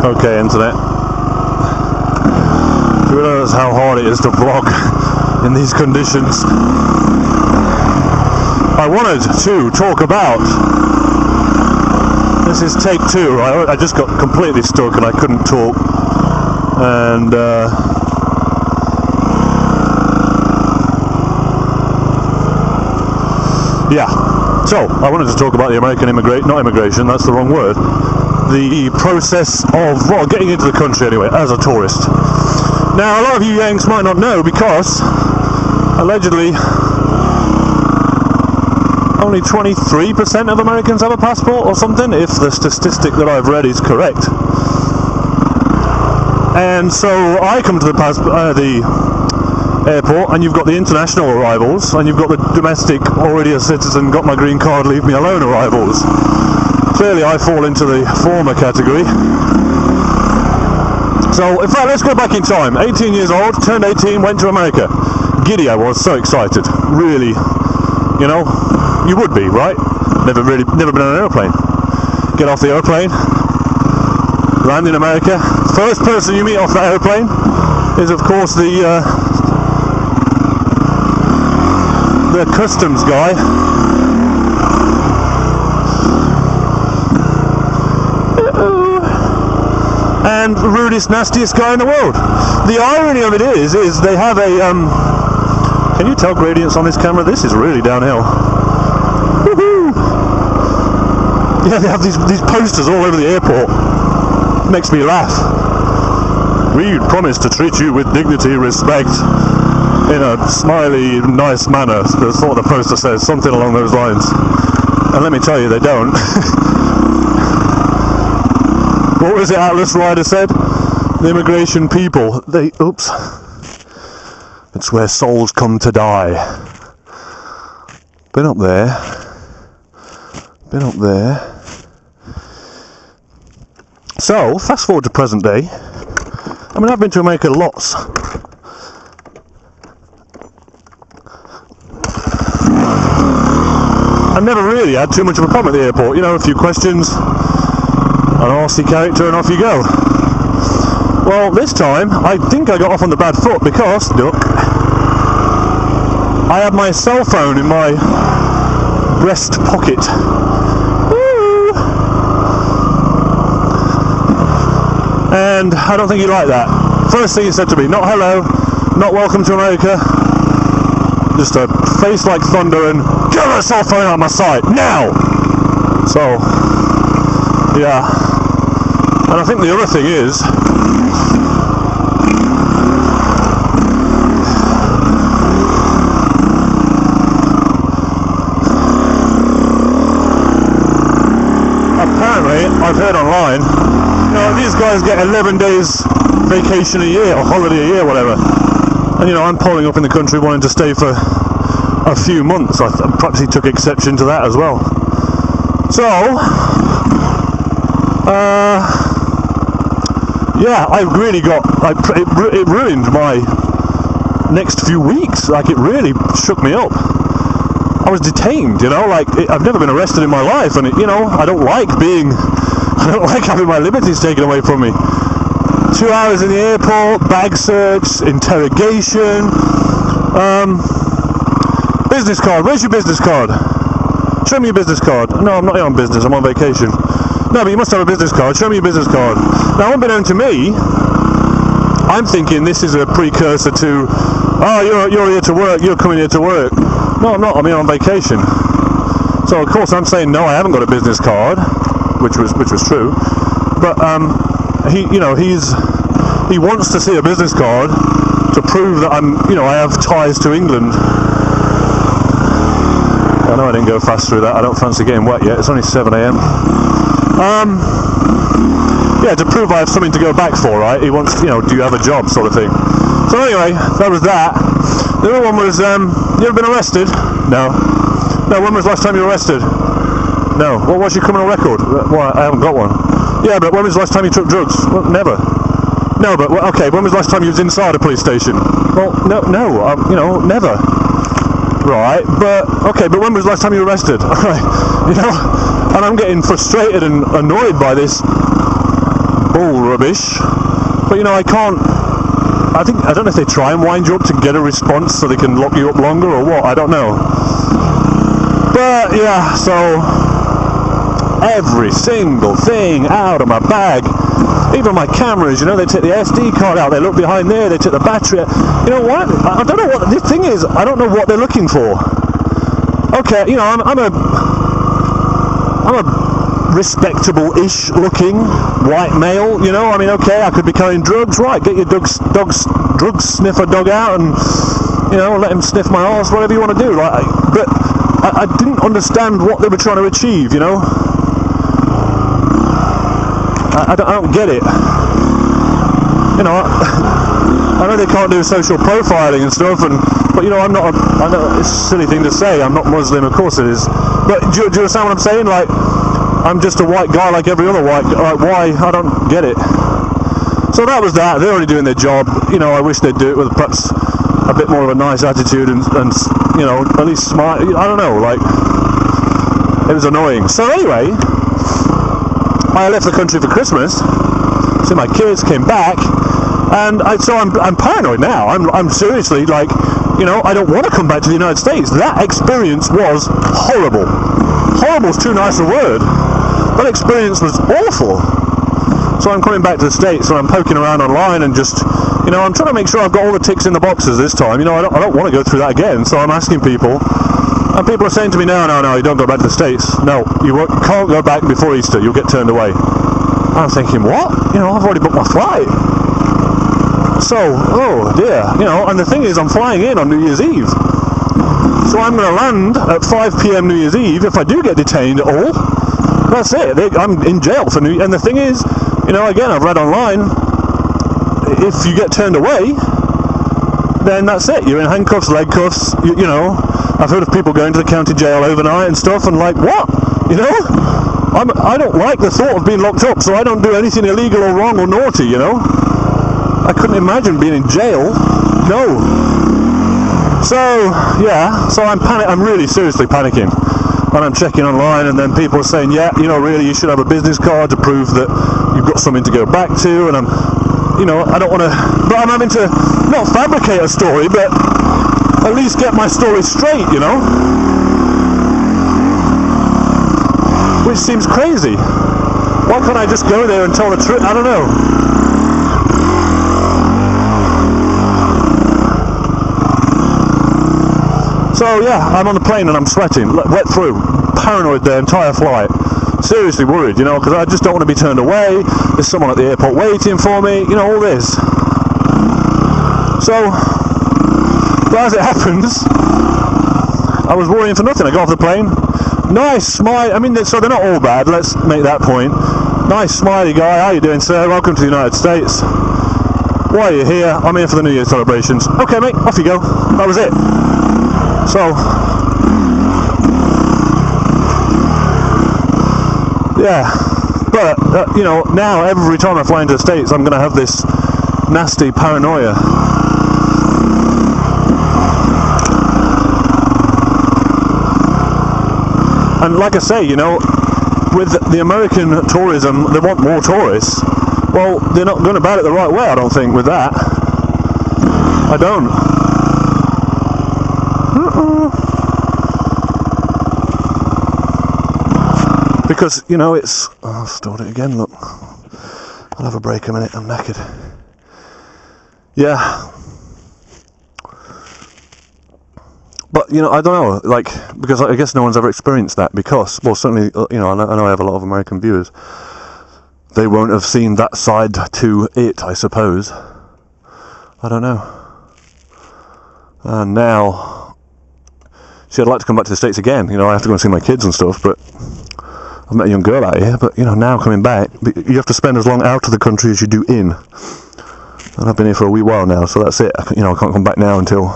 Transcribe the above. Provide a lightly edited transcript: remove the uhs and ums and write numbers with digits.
Okay, internet. You realise how hard it is to vlog in these conditions. I wanted to talk about... This is take 2, right? I just got completely stuck and I couldn't talk. And... yeah. So, I wanted to talk about the American not immigration, that's the wrong word. The process of, well, getting into the country anyway, as a tourist. Now, a lot of you Yanks might not know because, allegedly, only 23% of Americans have a passport or something, if the statistic that I've read is correct. And so, I come to the airport, and you've got the international arrivals, and you've got the domestic, already a citizen, got my green card, leave me alone arrivals. Clearly I fall into the former category. So, in fact, let's go back in time. 18 years old, turned 18, went to America. Giddy I was, so excited. Really, you know, you would be, right? Never been on an aeroplane. Get off the aeroplane, land in America. First person you meet off that aeroplane is, of course, the customs guy. And the rudest, nastiest guy in the world. The irony of it is they have a can you tell gradients on this camera? This is really downhill. Woohoo! Yeah, they have these posters all over the airport. Makes me laugh. We promise to treat you with dignity, respect, in a smiley, nice manner. That's what the poster says, something along those lines. And let me tell you, they don't. What was it Atlas Rider said? The immigration people, oops. It's where souls come to die. Been up there. So, fast forward to present day. I mean, I've been to America lots. I've never really had too much of a problem at the airport. You know, a few questions, an RC character, and off you go. Well, this time, I think I got off on the bad foot because, look, I had my cell phone in my breast pocket. Woo! And I don't think he liked that. First thing he said to me, not hello, not welcome to America. Just a face like thunder and get that cell phone out of my sight, now! So, yeah. And I think the other thing is, apparently, I've heard online, you know, these guys get 11 days vacation a year, or holiday a year, whatever. And you know, I'm polling up in the country wanting to stay for a few months. Perhaps he took exception to that as well. So, yeah, I really it ruined my next few weeks. Like, it really shook me up. I was detained, you know, like, I've never been arrested in my life, and you know, I don't like having my liberties taken away from me. 2 hours in the airport, bag search, interrogation, business card, where's your business card? Show me your business card. No, I'm not here on business, I'm on vacation. No, but you must have a business card, show me your business card. Now, unbeknown to me, I'm thinking this is a precursor to, oh, you're here to work, you're coming here to work. No, I'm not, I'm here on vacation. So, of course, I'm saying, no, I haven't got a business card, which was true, but, he wants to see a business card to prove that I have ties to England. I know I didn't go fast through that. I don't fancy getting wet yet. It's only 7 a.m. Yeah, to prove I have something to go back for, right? He wants, do you have a job, sort of thing. So anyway, that was that. The other one was, you ever been arrested? No. No, when was the last time you were arrested? No. Well, what's your criminal record? Well, I haven't got one. Yeah, but when was the last time you took drugs? Well, never. No, but, okay, when was the last time you was inside a police station? Well, no, never. Right, but, okay, but when was the last time you were arrested? Right, and I'm getting frustrated and annoyed by this bull rubbish. But you know, I don't know if they try and wind you up to get a response so they can lock you up longer or what, I don't know. But yeah, so every single thing out of my bag, even my cameras, you know, they take the SD card out, they look behind there, they take the battery out. You know what? I don't know what the thing is. I don't know what they're looking for. Okay, you know, I'm a respectable-ish looking white male, you know. I mean, okay, I could be carrying drugs, right? Get your drug sniffer dog out and, you know, let him sniff my arse, whatever you want to do. Like, but I didn't understand what they were trying to achieve, you know. I don't get it. You know, I know they can't do social profiling and stuff, but you know, I know it's a silly thing to say. I'm not Muslim, of course it is. But do you understand what I'm saying? Like, I'm just a white guy like every other white guy. Like, why? I don't get it. So that was that. They're already doing their job. You know, I wish they'd do it with perhaps a bit more of a nice attitude and you know, at least smart. I don't know. Like, it was annoying. So anyway, I left the country for Christmas. So my kids came back, and I'm paranoid now. I'm seriously, like, you know, I don't want to come back to the United States. That experience was horrible. Horrible's too nice a word. That experience was awful. So I'm coming back to the States, and I'm poking around online and just, you know, I'm trying to make sure I've got all the ticks in the boxes this time. You know, I don't want to go through that again. So I'm asking people, and people are saying to me, no, you don't go back to the States. No, you can't go back before Easter. You'll get turned away. I'm thinking, what? You know, I've already booked my flight. So, oh dear, you know, and the thing is, I'm flying in on New Year's Eve. So I'm going to land at 5 p.m. New Year's Eve. If I do get detained at all, that's it. I'm in jail for New Year. And the thing is, you know, again, I've read online, if you get turned away, then that's it. You're in handcuffs, leg cuffs, you know. I've heard of people going to the county jail overnight and stuff, and like, what? You know? I don't like the thought of being locked up, so I don't do anything illegal or wrong or naughty, you know? I couldn't imagine being in jail. No. So, yeah, so I'm really seriously panicking. And I'm checking online, and then people are saying, yeah, you know, really, you should have a business card to prove that you've got something to go back to, and I'm, you know, I don't want to, but I'm having to not fabricate a story, but at least get my story straight, you know? Which seems crazy. Why can't I just go there and tell the truth? I don't know. So yeah, I'm on the plane and I'm sweating, wet through, paranoid the entire flight. Seriously worried, you know, because I just don't want to be turned away. There's someone at the airport waiting for me, you know, all this. So, but as it happens, I was worrying for nothing. I got off the plane. Nice smile. I mean, so they're not all bad. Let's make that point. Nice smiley guy. How you doing, sir? Welcome to the United States. Why are you here? I'm here for the New Year celebrations. Okay, mate. Off you go. That was it. So, yeah. But you know, now every time I fly into the States, I'm going to have this nasty paranoia. And like I say, you know, with the American tourism, they want more tourists. Well, they're not going about it the right way, I don't think, with that. I don't. Because, you know, it's... Oh, I'll start it again, look. I'll have a break a minute, I'm knackered. Yeah. But, you know, I don't know, like, because I guess no one's ever experienced that because, well, certainly, you know, I know I have a lot of American viewers. They won't have seen that side to it, I suppose. I don't know. And now, see, I'd like to come back to the States again. You know, I have to go and see my kids and stuff, but I've met a young girl out here. But, you know, now coming back, you have to spend as long out of the country as you do in. And I've been here for a wee while now, so that's it. You know, I can't come back now until